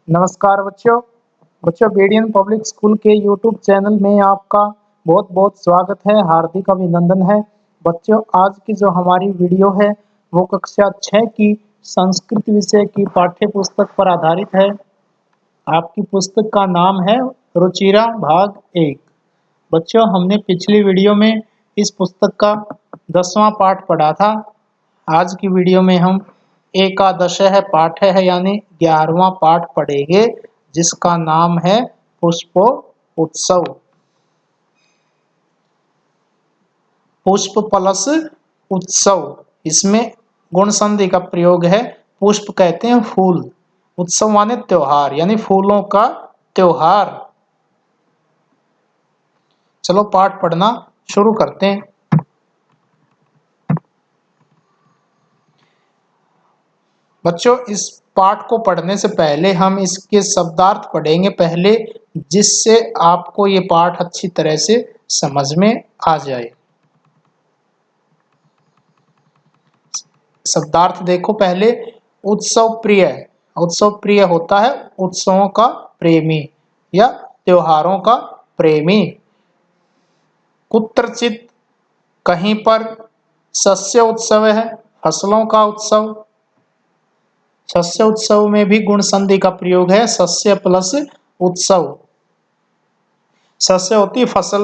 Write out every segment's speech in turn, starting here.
नमस्कार बच्चों। BDN public school के यूट्यूब चैनल में आपका बहुत बहुत स्वागत है, हार्दिक अभिनंदन है। बच्चों, आज की जो हमारी वीडियो है वो कक्षा 6 की संस्कृत विषय की पाठ्य पुस्तक पर आधारित है। आपकी पुस्तक का नाम है रुचिरा भाग 1। बच्चों, हमने पिछली वीडियो में इस पुस्तक का 10वां पाठ पढ़ा था। आज की वीडियो में हम एकादश है पाठ है यानी 11वां पाठ पढ़ेंगे, जिसका नाम है पुष्प उत्सव। पुष्प प्लस उत्सव, इसमें गुण संधि का प्रयोग है। पुष्प कहते हैं फूल, उत्सव माने त्योहार यानी फूलों का त्योहार। चलो पाठ पढ़ना शुरू करते हैं। बच्चों, इस पाठ को पढ़ने से पहले हम इसके शब्दार्थ पढ़ेंगे पहले, जिससे आपको ये पाठ अच्छी तरह से समझ में आ जाए। शब्दार्थ देखो पहले। उत्सव प्रिय, उत्सव प्रिय होता है उत्सवों का प्रेमी या त्योहारों का प्रेमी। कुत्रचित, कहीं पर। शस्य उत्सव है, फसलों का उत्सव। शस्य उत्सव में भी गुण संधि का प्रयोग है, शस्य प्लस उत्सव। शस्य होती फसल,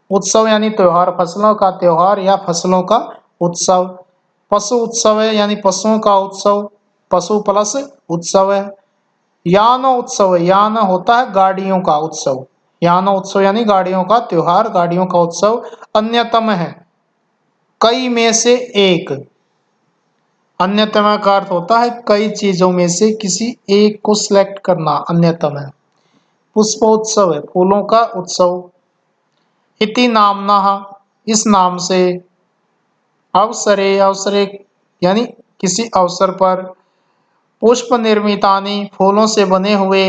उत्सव यानी त्योहार, फसलों का त्योहार या फसलों का उत्सव। पशु उत्सव है यानी पशुओं का उत्सव, पशु प्लस उत्सव है। यान उत्सव, यान होता है गाड़ियों का उत्सव, यान उत्सव यानी गाड़ियों का त्योहार, गाड़ियों का उत्सव। अन्यतम है, कई में से एक। अन्यतम का अर्थ होता है कई चीजों में से किसी एक को सिलेक्ट करना, अन्यतम है। पुष्प उत्सव है फूलों का उत्सव। इति नामना, इस नाम से। अवसरे, अवसरे यानी किसी अवसर पर। पुष्प निर्मितानि, फूलों से बने हुए।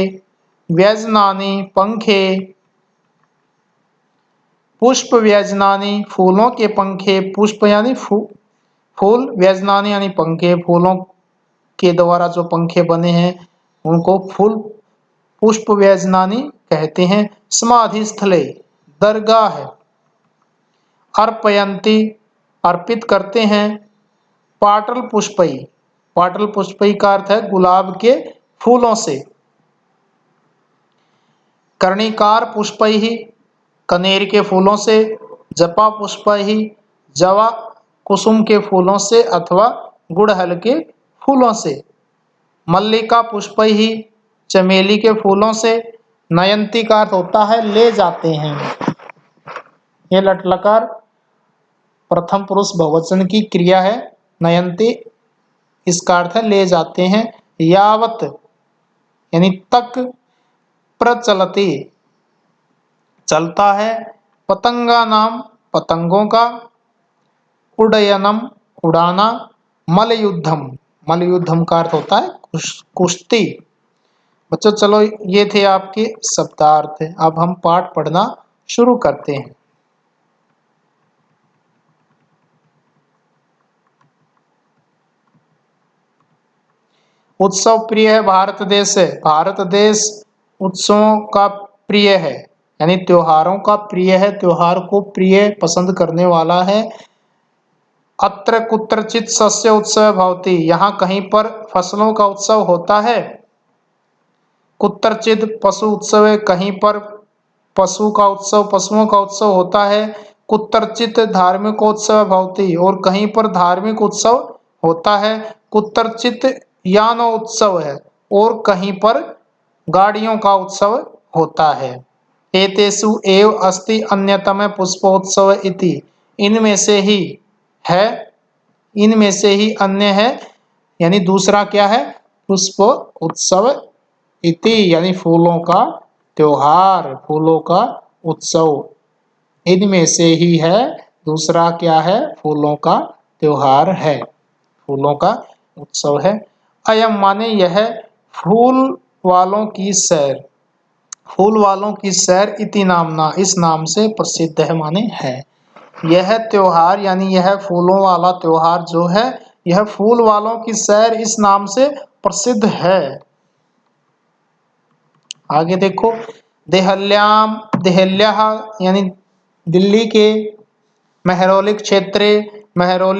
व्यजनानि, पंखे। पुष्प व्यजनानि, फूलों के पंखे। पुष्प यानी फूल, व्यजनानि यानी पंखे, फूलों के द्वारा जो पंखे बने हैं उनको फूल पुष्प व्यजनानि कहते हैं। समाधि स्थले, दरगाह है। अर्पयंती, अर्पित करते हैं। पाटल पुष्पई, पाटल पुष्पई का अर्थ है गुलाब के फूलों से। कर्णिकार पुष्पई, कनेर के फूलों से। जपा पुष्पई, जवा कुसुम के फूलों से अथवा गुड़हल के फूलों से। मल्लिका पुष्पई, चमेली के फूलों से। नयंती का अर्थ होता है ले जाते हैं। ये लट्लकार प्रथम पुरुष बहुवचन की क्रिया है। नयंती, इसका अर्थ है ले जाते हैं। यावत यानी तक। प्रचलती, चलता है। पतंगा नाम, पतंगों का। उडयनम, उड़ाना। मलयुद्धम, मलयुद्धम का अर्थ होता है कुश्ती। बच्चों चलो, ये थे आपके शब्दार्थ। अब हम पाठ पढ़ना शुरू करते हैं। उत्सव प्रिय है भारत देश है, भारत देश उत्सवों का प्रिय है यानी त्योहारों का प्रिय है, त्योहार को प्रिय पसंद करने वाला है। अत्र कुत्रचित शस्य उत्सव भवति, यहाँ कहीं पर फसलों का उत्सव होता है। कुत्रचित पशु उत्सव है, कहीं पर पशु का उत्सव, पशुओं का उत्सव होता है। कुत्रचित धार्मिक उत्सव भवति, और कहीं पर धार्मिक उत्सव होता है। कुत्रचित यान उत्सव है, और कहीं पर गाड़ियों का उत्सव होता है। एतेषु एव अस्ति अन्यतम पुष्पोत्सव इति, इनमें से ही है, इनमें से ही अन्य है यानी दूसरा क्या है, पुष्प उत्सव इति यानी फूलों का त्योहार, फूलों का उत्सव। इनमें से ही है, दूसरा क्या है, फूलों का त्योहार है, फूलों का उत्सव है। अयम माने यह, फूल वालों की सैर, फूल वालों की सैर इति नामना, इस नाम से प्रसिद्ध है माने है। यह त्योहार यानी यह फूलों वाला त्योहार जो है, यह फूल वालों की सैर इस नाम से प्रसिद्ध है। आगे देखो, देहल्याम देहल्याः यानी दिल्ली के महरौली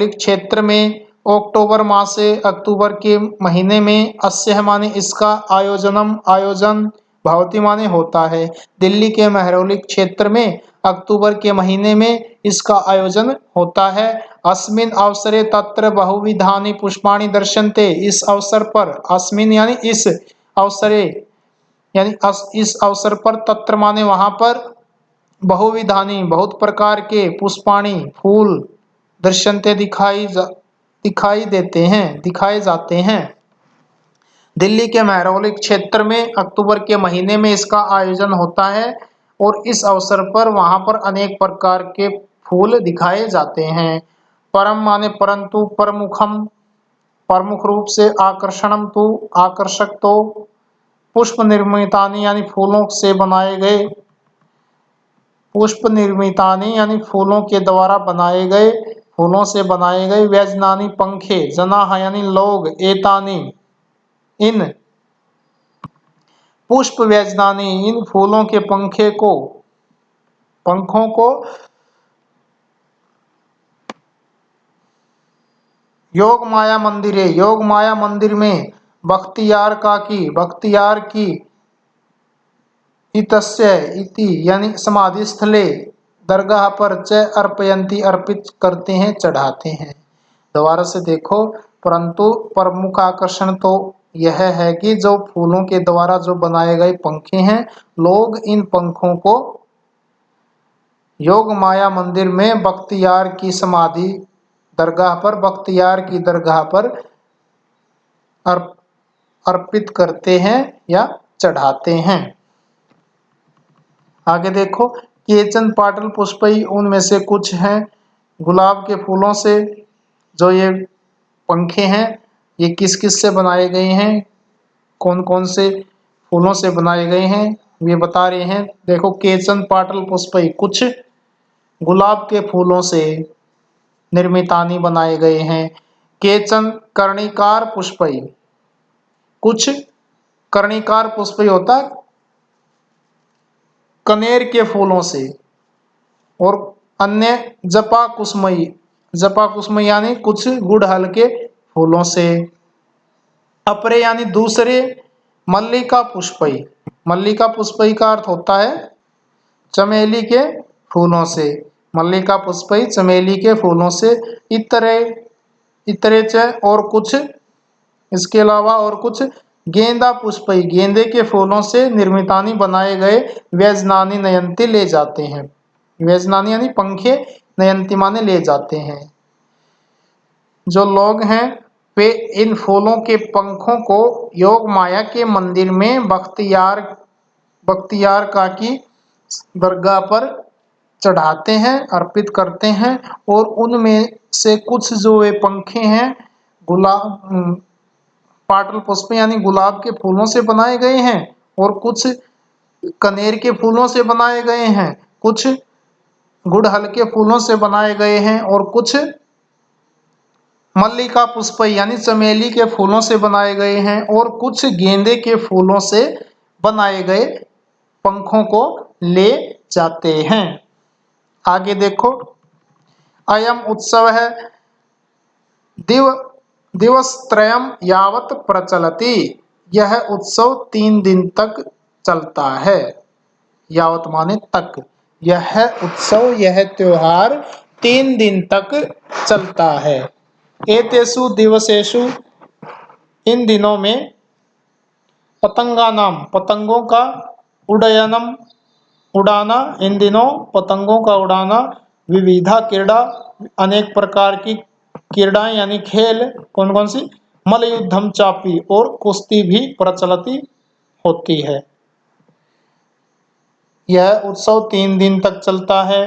क्षेत्र में अक्टूबर माह से अक्टूबर के महीने में अस्य माने इसका आयोजन भवती माने होता है। दिल्ली के महरौली क्षेत्र में अक्टूबर के महीने में इसका आयोजन होता है। अस्मिन् अवसरे तत्र बहुविधानि पुष्पाणि दृश्यन्ते। इस अवसर पर, अस्मिन् यानी इस अवसरे, यानी इस अवसर पर, तत्र माने वहां पर, बहुविधानि बहुत प्रकार के, पुष्पाणि फूल, दृश्यन्ते दिखाई देते हैं, दिखाए जाते हैं। दिल्ली के महरौली क्षेत्र में अक्टूबर के महीने में इसका आयोजन होता है और इस अवसर पर वहां पर अनेक प्रकार के फूल दिखाए जाते हैं। परम माने परंतु, प्रमुखम प्रमुख रूप से, आकर्षणम तो आकर्षक तो, पुष्प निर्मितानि यानी फूलों से बनाए गए, पुष्प निर्मितानि यानी फूलों के द्वारा बनाए गए, फूलों से बनाए गए, व्यजनानि पंखे, जनाः यानी लोग, एतानि इन, पुष्प व्यजनानि इन फूलों के पंखों को योग माया मंदिर में बख्तियार की इतस्य इति यानी समाधि स्थले दरगाह पर च अर्पयंती अर्पित करते हैं, चढ़ाते हैं। दोबारा से देखो, परंतु प्रमुख आकर्षण तो यह है कि जो फूलों के द्वारा जो बनाए गए पंखे हैं, लोग इन पंखों को योग माया मंदिर में बख्तियार की समाधि बख्तियार की दरगाह पर अर्पित करते हैं या चढ़ाते हैं। आगे देखो, केचन पाटल पुष्पई, उनमें से कुछ हैं गुलाब के फूलों से जो ये पंखे हैं, ये किस किस से बनाए गए हैं, कौन कौन से फूलों से बनाए गए हैं, ये बता रहे हैं। देखो, केचन पाटल पुष्पई, कुछ गुलाब के फूलों से निर्मितानी बनाए गए हैं। केचन कर्णिकार पुष्पई, कुछ कर्णिकार पुष्पई होता कनेर के फूलों से, और अन्य जपा कुसुमई यानी कुछ गुड़हल के फूलों से। अपरे यानी दूसरे, मल्लिका पुष्पई का अर्थ होता है चमेली के फूलों से, मल्लिका पुष्पई चमेली के फूलों से। इतरे च और कुछ, इसके अलावा और कुछ, गेंदा पुष्पई गेंदे के फूलों से निर्मितानी बनाए गए व्यजनानी नयंती ले जाते हैं। व्यजनानी यानी पंखे, नयंती माने ले जाते हैं। जो लोग हैं वे इन फूलों के पंखों को योग माया के मंदिर में बख्तियार का की दरगाह पर चढ़ाते हैं, अर्पित करते हैं, और उनमें से कुछ जो वे पंखे हैं गुलाब पाटल पुष्प यानी गुलाब के फूलों से बनाए गए हैं, और कुछ कनेर के फूलों से बनाए गए हैं, कुछ गुड़हल के फूलों से बनाए गए हैं, और कुछ मल्लिका पुष्प यानी चमेली के फूलों से बनाए गए हैं, और कुछ गेंदे के फूलों से बनाए गए पंखों को ले जाते हैं। आगे देखो, अयम उत्सव है दिवसत्रयम यावत प्रचलति। यह उत्सव 3 दिन तक चलता है। यावत माने तक। यह उत्सव, यह त्योहार 3 दिन तक चलता है। एतेषु दिवसेषु, इन दिनों में, पतंगों का उड़ाना, इन दिनों पतंगों का उड़ाना, विविधा क्रीड़ा, अनेक प्रकार की क्रीड़ाएं यानी खेल, कौन कौन सी, मलयुद्धम चापी, और कुश्ती भी प्रचलती होती है। यह उत्सव 3 दिन तक चलता है।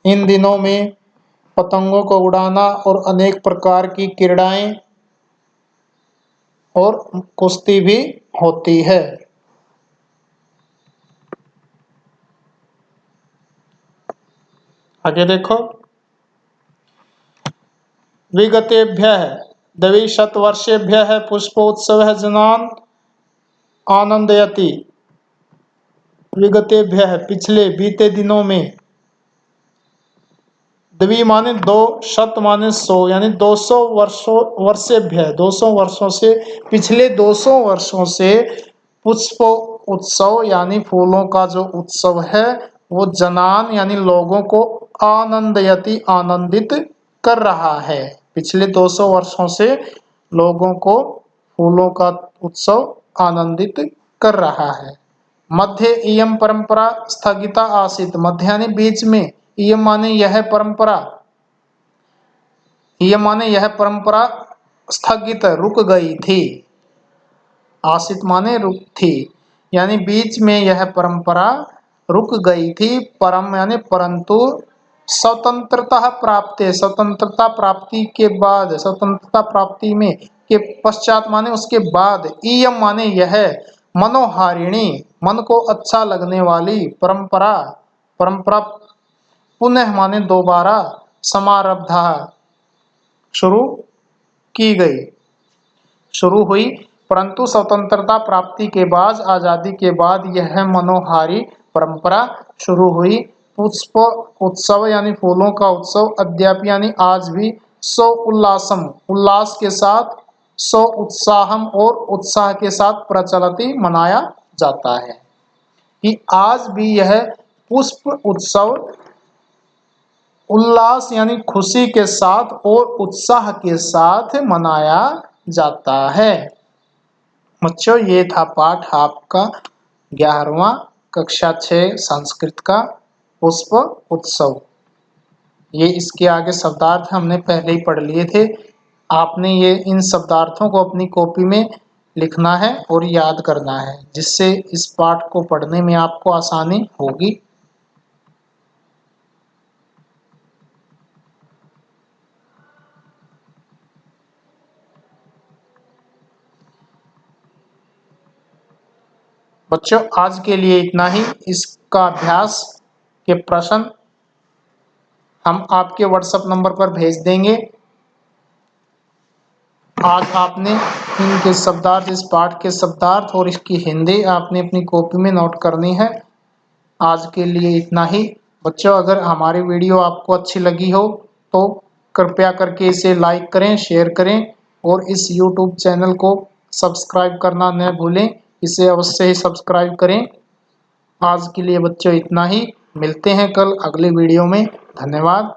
इन दिनों में पतंगों को उड़ाना और अनेक प्रकार की क्रीड़ाएं और कुश्ती भी होती है। आगे देखो, विगतेभ्यः द्विशतवर्षेभ्यः पुष्पोत्सवः जनान् आनंदयति। विगतेभ्यः पिछले बीते दिनों में, द्वि माने 2, शत माने 100, यानी 200 वर्षेभ्यः 200 वर्षों से, पिछले 200 वर्षों से पुष्प उत्सव यानी फूलों का जो उत्सव है वो जनान यानी लोगों को आनंदयति आनंदित कर रहा है। पिछले 200 वर्षों से लोगों को फूलों का उत्सव आनंदित कर रहा है। मध्य इयम परंपरा स्थगिता आसीत, मध्य यानी बीच में, इयम माने यह परंपरा, इयम माने यह परंपरा स्थगित रुक गई थी, आसित माने रुक थी, यानी बीच में यह परंपरा रुक गई थी। परम यानी परंतु, स्वतंत्रता प्राप्त, स्वतंत्रता प्राप्ति के बाद, स्वतंत्रता प्राप्ति में के पश्चात माने उसके बाद, इयम माने यह, मनोहारिणी मन को अच्छा लगने वाली परंपरा, परंपरा पुनः माने दोबारा, समारब्धा शुरू की गई, शुरू हुई। परंतु स्वतंत्रता प्राप्ति के बाद, आजादी के बाद यह मनोहारी परंपरा शुरू हुई। पुष्प उत्सव यानी फूलों का उत्सव, अद्यापि यानी आज भी, सो उल्लासम उल्लास के साथ, सो उत्साहम और उत्साह के साथ, प्रचलति मनाया जाता है, कि आज भी यह पुष्प उत्सव उल्लास यानी खुशी के साथ और उत्साह के साथ मनाया जाता है। बच्चों ये था पाठ आपका 11वां कक्षा 6 संस्कृत का, पुष्प उत्सव। ये इसके आगे शब्दार्थ हमने पहले ही पढ़ लिए थे। आपने ये इन शब्दार्थों को अपनी कॉपी में लिखना है और याद करना है, जिससे इस पाठ को पढ़ने में आपको आसानी होगी। बच्चों आज के लिए इतना ही। इसका अभ्यास के प्रश्न हम आपके व्हाट्सएप नंबर पर भेज देंगे। आज आपने इनके शब्दार्थ, इस पाठ के शब्दार्थ और इसकी हिंदी आपने अपनी कॉपी में नोट करनी है। आज के लिए इतना ही। बच्चों अगर हमारी वीडियो आपको अच्छी लगी हो तो कृपया करके इसे लाइक करें, शेयर करें और इस YouTube चैनल को सब्सक्राइब करना न भूलें। इसे अवश्य ही सब्सक्राइब करें। आज के लिए बच्चों इतना ही। मिलते हैं कल अगले वीडियो में। धन्यवाद।